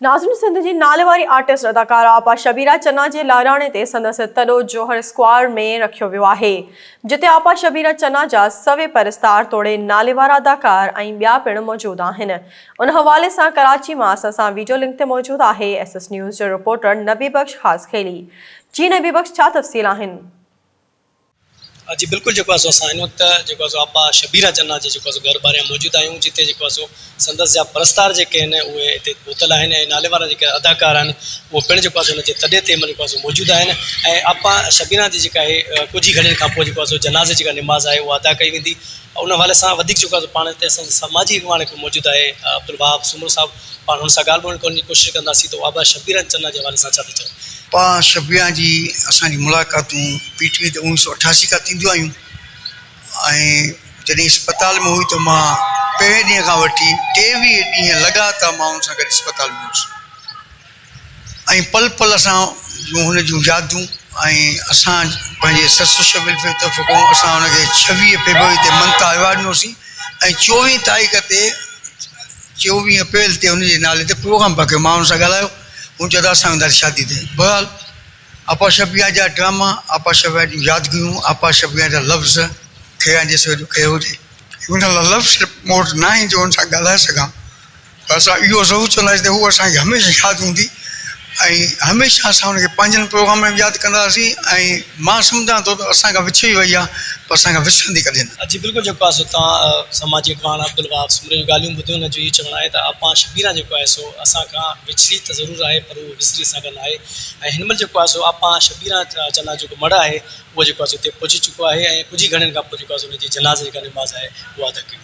नाज़रीन, सिंध जी नाले वारी आर्टिस्ट अदाकारा आपा शबीरा चन्ना जे लाराणे ते संदसि तलो जौहर स्क्वायर में रखियो वियो आहे, जिते आपा शबीरा चन्ना जा सवे परस्तार तोड़े नाले वारा अदाकार ऐं ॿिया पिणु मौजूदु आहिनि। उन हवाले सां कराची मां असां सां वीडियो लिंक ते मौजूदु आहे SS न्यूज़ जो रिपोर्टर नबी बख्श ख़ास खेली। जी नबी बख्श, छा तफ़सील आहिनि? जी बिल्कुल जो इन वक्त आपा शबीरा चन्ना जे घर बारे मौजूद आयूँ, जिते संदस जा परस्तार उहे इते पहुतल आहिनि, नाले वारा अदाकार आहिनि वो पिण तॾे ते मौजूद आहिनि। आपा शबीरा जी कुछ ही घड़ियुनि खां पोइ जनाज़े जी नमाज़ आहे वो अदा कई वेंदी। उन हवाले सां वधीक पाण हिते समाजी अॻवान मौजूद आहे अब्दुल वहाब सुमर साहब, पाण हुन सां ॻाल्हि ॿोलि करण जी कोशिशि कंदासीं। तो आपा शबीरा चन्ना जे हवाले सां छा था चओ? पा शबीरा जी असांजी मुलाक़ातूं PTV ते 1988 खां थींदियूं आहियूं ऐं जॾहिं अस्पताल में हुई त मां पहिरें ॾींहं खां वठी 23 ॾींहं लगातार मां हुन सां गॾु अस्पताल में हुउसि ऐं पल पल असां हुन जूं यादूं ऐं असां पंहिंजे ससु वेलफेयर तरफ़ खां असां हुनखे 26 फेबरवरी ते ममता अवार्ड ॾिनोसीं ऐं 24 तारीख़ ते 24 अप्रैल ते हुनजे नाले ते प्रोग्राम पिया कयो। मां हुन सां ॻाल्हायो, हुन चयो त असां वेंदासीं शादी ते। बहरहाल आपा शबीरा जा ड्रामा, आपा शबीरा जूं यादगिरियूं, आपा शबीरा जा लफ़्ज़ खैर जेसि कयो हुजे, हुन लफ़्ज़ मोट न आहे जो हुन सां ॻाल्हाए सघां, पर असां इहो ज़रूरु चवंदासीं त हू असांखे हमेशह यादि हूंदी ऐं हमेशह असां हुनखे पंहिंजनि प्रोग्राम में यादि कंदासीं ऐं मां सम्झां थो त असांखां विछड़ी वई आहे पर असांखां विसरंदी कॾहिं न। जी बिल्कुल तव्हां समाजी अॻवान अब्दुल वहाब सुमर जूं ॻाल्हियूं ॿुधियूं, हुनजो इहो चवणु आहे त आपा शबीरा असांखां विछड़ी त ज़रूरु आहे पर उहो विसरी सघंदा न आहे। ऐं हिन महिल आपा शबीरा चन्ना मड़ आहे उहो हिते पहुची चुको आहे ऐं कुझु ई घड़ियुनि खां पोइ हुनजी जनाज़े जी नमाज़ आहे उहा अदा कई।